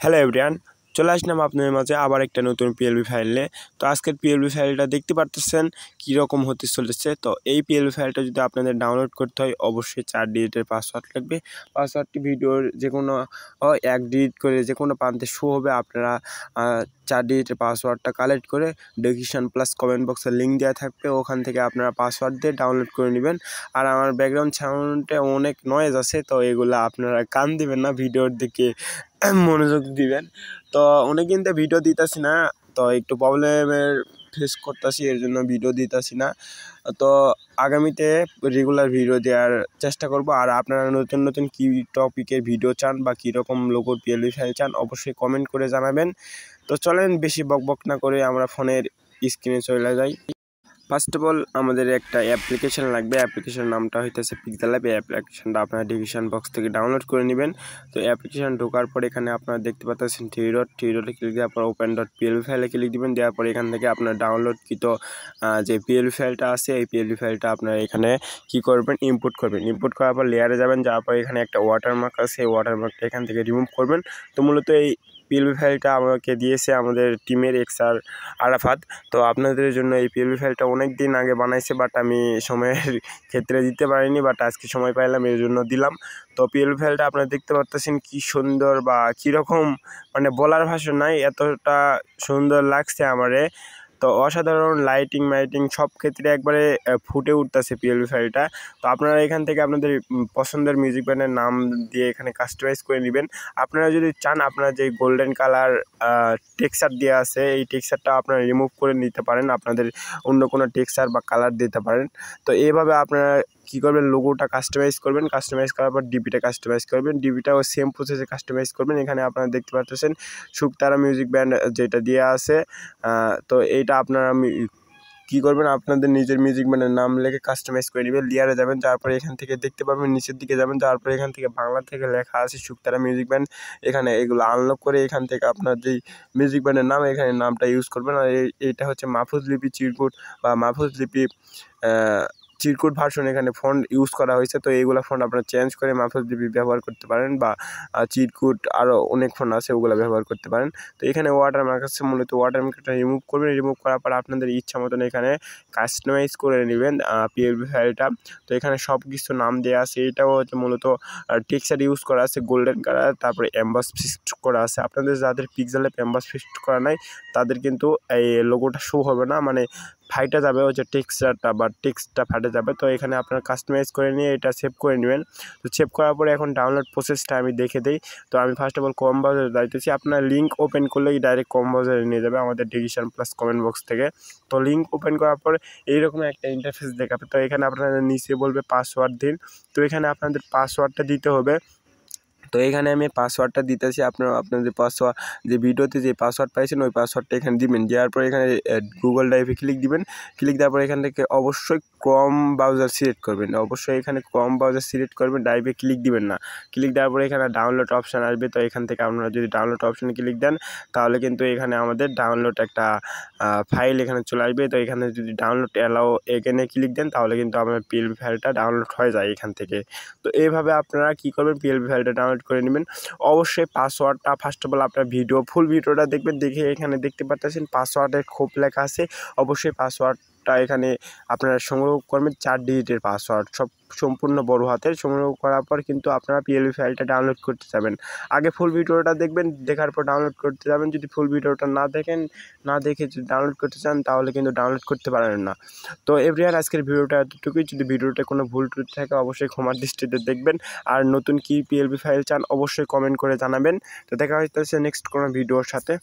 Hello everyone, চলে আসলাম আপনাদের মাঝে আবার একটা নতুন পিএলবি ফাইল নিয়ে। তো আজকের পিএলবি ফাইলটা দেখতে পারতেছেন কীরকম হতে চলেছে। তো এই পিএলবি ফাইলটা যদি আপনাদের ডাউনলোড করতে হয় অবশ্যই 4 ডিজিটের পাসওয়ার্ড লাগবে। পাসওয়ার্ডটি ভিডিওর যে কোনো 1 ডিজিট করে যে কোনো প্রান্তে শো হবে। আপনারা 4 ডিজিটের পাসওয়ার্ডটা কালেক্ট করে ডেসক্রিপশন প্লাস কমেন্ট বক্সে লিঙ্ক দেওয়া থাকবে, ওখান থেকে আপনারা পাসওয়ার্ড দিয়ে ডাউনলোড করে নেবেন। আর আমার ব্যাকগ্রাউন্ড সাউন্ডে অনেক নয়েজ আছে, তো এগুলো আপনারা কান দিবেন না, ভিডিওর দিকে মনোযোগ দিবেন। তো অনেক দিন তো ভিডিও দিতেছি না, তো একটু প্রবলেমের ফেস করতেছি, এর জন্য ভিডিও দিতেছি না। তো আগামীতে রেগুলার ভিডিও দেওয়ার চেষ্টা করব। আর আপনারা নতুন নতুন কী টপিকের ভিডিও চান বা কীরকম লোগোর পিএলবি ফাইল চান অবশ্যই কমেন্ট করে জানাবেন। তো চলেন বেশি বকবক না করে আমরা ফোনের স্ক্রিনে চলে যাই। ফার্স্ট অফ অল আমাদের একটা অ্যাপ্লিকেশন লাগবে। অ্যাপ্লিকেশনের নামটা হইতেছে পিক্সেল অ্যাপ। এই অ্যাপ্লিকেশনটা আপনারা ডিসক্রিপশন বক্স থেকে ডাউনলোড করে নেবেন। তো অ্যাপ্লিকেশন ঢোকার পর এখানে আপনারা দেখতে পাচ্ছেন থ্রি ডটে ক্লিক দেওয়ার পর ওপেন ডট পিএলবি ফাইলে ক্লিক দিবেন। দেওয়ার পর এখান থেকে আপনার ডাউনলোডকৃত যে পিএলবি ফাইলটা আছে এই পিএলবি ফাইলটা আপনারা এখানে কী করবেন, ইম্পোর্ট করবেন। ইম্পোর্ট করার পর লেয়ারে যাবেন, যাওয়ার পর এখানে একটা ওয়াটারমার্ক আছে, এই ওয়াটারমার্কটা এখান থেকে রিমুভ করবেন। তো মূলত এই পিএলবি ফাইলটা আমাকে দিয়েছে আমাদের টিমের এক্সআর আরাফাত। তো আপনাদের জন্য এই পিএলবি ফাইলটা অনেক দিন আগে বানাইছে, বাট আমি সময়ের ক্ষেত্রে দিতে পারিনি, বাট আজকে সময় পাইলাম এর জন্য দিলাম। তো পিএলবি ফাইলটা আপনারা দেখতে পাচ্ছেন কি সুন্দর বা কীরকম, মানে বলার ভাষা নাই, এতটা সুন্দর লাগছে আমারে। তো অসাধারণ লাইটিং সব ক্ষেত্রে একবারে ফুটে উঠতেছে পিএলবি ফাইলটা। তো আপনারা এখান থেকে আপনাদের পছন্দের মিউজিক ব্যান্ডের নাম দিয়ে এখানে কাস্টমাইজ করে নেবেন। আপনারা যদি চান আপনারা যে গোল্ডেন কালার টেক্সচার দেওয়া আছে এই টেক্সচারটা আপনারা রিমুভ করে নিতে পারেন, আপনাদের অন্য কোনো টেক্সচার বা কালার দিতে পারেন। তো এইভাবে আপনারা কী করবেন, লোগোটা কাস্টমাইজ করবেন। কাস্টমাইজ করার পর ডিপিটা কাস্টমাইজ করবেন, ডিপিটাও সেম প্রসেসে কাস্টমাইজ করবেন। এখানে আপনারা দেখতে পাচ্ছেন শুকতারা মিউজিক ব্যান্ড যেটা দেওয়া আছে। তো এইটা আপনারা কী করবেন, আপনাদের নিজের মিউজিক ব্যান্ডের নাম লিখে কাস্টমাইজ করে নেবেন। লেয়ারে যাবেন, তারপরে এখান থেকে দেখতে পাবেন নিচের দিকে যাবেন, তারপরে এখান থেকে বাংলা থেকে লেখা আছে শুকতারা মিউজিক ব্যান্ড। এখানে এগুলো আনলক করে এখান থেকে আপনার যেই মিউজিক ব্যান্ডের নাম এখানে নামটা ইউজ করবেন। আর এইটা হচ্ছে মাহফুজ লিপি চিরকুট বা মাহফুজ লিপি চিরকুট ভার্সন এখানে ফন্ট ইউজ করা হয়েছে। তো এইগুলো ফন্ট আপনারা চেঞ্জ করে মাহফুজ লিপি ব্যবহার করতে পারেন, বা চিরকুট আরও অনেক ফন্ট আছে ওগুলো ব্যবহার করতে পারেন। তো এখানে ওয়াটারমার্ক আছে, মূলত ওয়াটারমার্কটা রিমুভ করবেন। রিমুভ করার পর আপনাদের ইচ্ছা মতন এখানে কাস্টমাইজ করে নেবেন পিএলবি ফাইলটা। তো এখানে সব কিছু নাম দেওয়া আছে। এটাও হচ্ছে মূলত টেক্সচার ইউজ করা আছে গোল্ডেন কালার, তারপরে এমবস ফিক্সড করা আছে। আপনাদের যাদের পিক্সেল অ্যাপ এমবস ফিক্সড করা নাই তাদের কিন্তু এই লোগোটা শো হবে না, মানে ফাইটা যাবে, হচ্ছে টেক্সচারটা বা টেক্সটটা ফাটে যাবে। তো এখানে আপনারা কাস্টমাইজ করে নিয়ে এটা সেভ করে নেবেন। তো সেভ করার পরে এখন ডাউনলোড প্রসেসটা আমি দেখে দিই। তো আমি ফার্স্ট অফ অল ক্রোম ব্রাউজারে যাইতেছি। আপনার লিঙ্ক ওপেন করলেই ডাইরেক্ট ক্রোম ব্রাউজারে নিয়ে যাবে আমাদের ডিসক্রিপশন প্লাস কমেন্ট বক্স থেকে। তো লিঙ্ক ওপেন করার পর এইরকম একটা ইন্টারফেস দেখাবে। তো এখানে আপনাদের নিচে বলবে পাসওয়ার্ড দিন। তো এখানে আপনাদের পাসওয়ার্ডটা দিতে হবে। তো এখানে আমি পাসওয়ার্ডটা দিতেছি। আপনারা আপনাদের পাসওয়ার্ড যে ভিডিওতে যে পাসওয়ার্ড পাইছেন ওই পাসওয়ার্ডটা এখানে দিবেন। দেওয়ার পর এখানে গুগল ড্রাইভে ক্লিক দিবেন। ক্লিক দেওয়ার পর এখান থেকে অবশ্যই ক্রোম ব্রাউজার সিলেক্ট করবেন। অবশ্যই এখানে ক্রোম ব্রাউজার সিলেক্ট করবেন, ড্রাইভে ক্লিক দিবেন না। ক্লিক দেওয়ার পরে এখানে ডাউনলোড অপশান আসবে। তো এখান থেকে আপনারা যদি ডাউনলোড অপশানে ক্লিক দেন তাহলে কিন্তু এখানে আমাদের ডাউনলোড একটা ফাইল এখানে চলে আসবে। তো এখানে যদি ডাউনলোড অ্যালাও এখানে ক্লিক দেন তাহলে কিন্তু আপনার পিএলবি ফাইলটা ডাউনলোড হয়ে যায় এখান থেকে। তো এইভাবে আপনারা কী করবেন, পিএলবি ফাইলটা ডাউনলোড করে নেবেন। অবশ্যই পাসওয়ার্ডটা ফার্স্ট অফ অল আপনার ফুল ভিডিওটা দেখবেন, দেখে এখানে দেখতে পাচ্ছেন পাসওয়ার্ডের খোপ লেখা আছে। অবশ্যই পাসওয়ার্ডটা এখানে আপনারা সংগ্রহ করবেন 4 ডিজিটের পাসওয়ার্ড, সম্পূর্ণ বড় হাতের। সংগ্রহ করার পর কিন্তু আপনারা পিএলবি ফাইলটা ডাউনলোড করতে যাবেন। আগে ফুল ভিডিওটা দেখবেন, দেখার পর ডাউনলোড করতে যাবেন। যদি ফুল ভিডিওটা না দেখে যদি ডাউনলোড করতে চান তাহলে কিন্তু ডাউনলোড করতে পারেন না। তো এভরিওয়ান আজকের ভিডিওটা এতটুকুই। যদি ভিডিওতে কোনো ভুল টুল থাকে অবশ্যই ক্ষমার দৃষ্টিতে দেখবেন। আর নতুন কি পিএলবি ফাইল চান অবশ্যই কমেন্ট করে জানাবেন। তো দেখা হচ্ছে নেক্সট কোনো ভিডিওর সাথে।